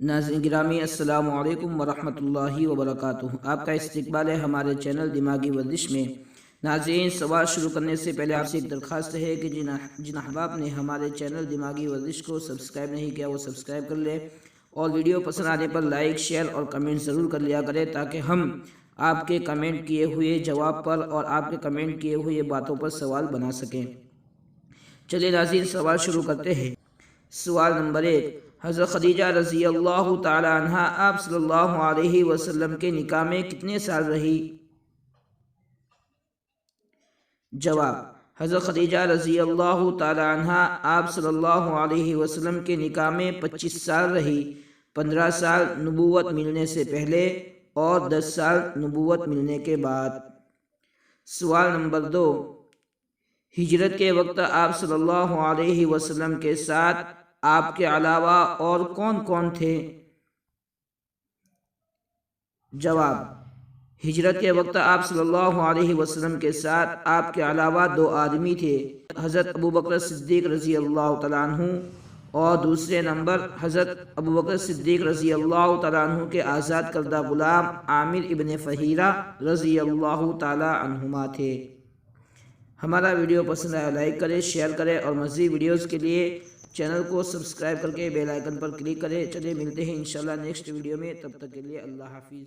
ناظرین گرامی السلام علیکم ورحمۃ اللہ وبرکاتہ۔ آپ کا استقبال ہے ہمارے چینل دماغی ورزش میں۔ ناظرین، سوال شروع کرنے سے پہلے آپ سے ایک درخواست ہے کہ جن احباب نے ہمارے چینل دماغی ورزش کو سبسکرائب نہیں کیا وہ سبسکرائب کر لیں، اور ویڈیو پسند آنے پر لائک، شیئر اور کمنٹ ضرور کر لیا کریں تاکہ ہم آپ کے کمنٹ کیے ہوئے جواب پر اور آپ کے کمنٹ کیے ہوئے باتوں پر سوال بنا سکیں۔ چلیے ناظرین، سوال شروع کرتے ہیں۔ سوال نمبر 1، حضرت خدیجہ رضی اللہ تعالی عنہ آپ صلی اللہ علیہ وسلم کے نکاح میں کتنے سال رہی؟ جواب: حضرت خدیجہ رضی اللہ تعالی عنہ آپ صلی اللہ علیہ وسلم کے نکاح میں 25 سال رہی، 15 سال نبوت ملنے سے پہلے اور 10 سال نبوت ملنے کے بعد۔ سوال نمبر 2، ہجرت کے وقت آپ صلی اللہ علیہ وسلم کے ساتھ آپ کے علاوہ اور کون کون تھے؟ جواب: ہجرت کے وقت آپ صلی اللہ علیہ وسلم کے ساتھ آپ کے علاوہ 2 آدمی تھے، حضرت ابوبکر صدیق رضی اللہ تعالیٰ عنہ، اور دوسرے نمبر حضرت ابوبکر صدیق رضی اللہ تعالیٰ عنہ کے آزاد کردہ غلام عامر ابن فہیرہ رضی اللہ تعالیٰ عنہما تھے۔ ہمارا ویڈیو پسند آیا لائک کریں، شیئر کریں اور مزید ویڈیوز کے لیے چینل کو سبسکرائب کر کے بیل آئیکن پر کلک کریں۔ چلے ملتے ہیں انشاءاللہ نیکسٹ ویڈیو میں، تب تک کے لیے اللہ حافظ۔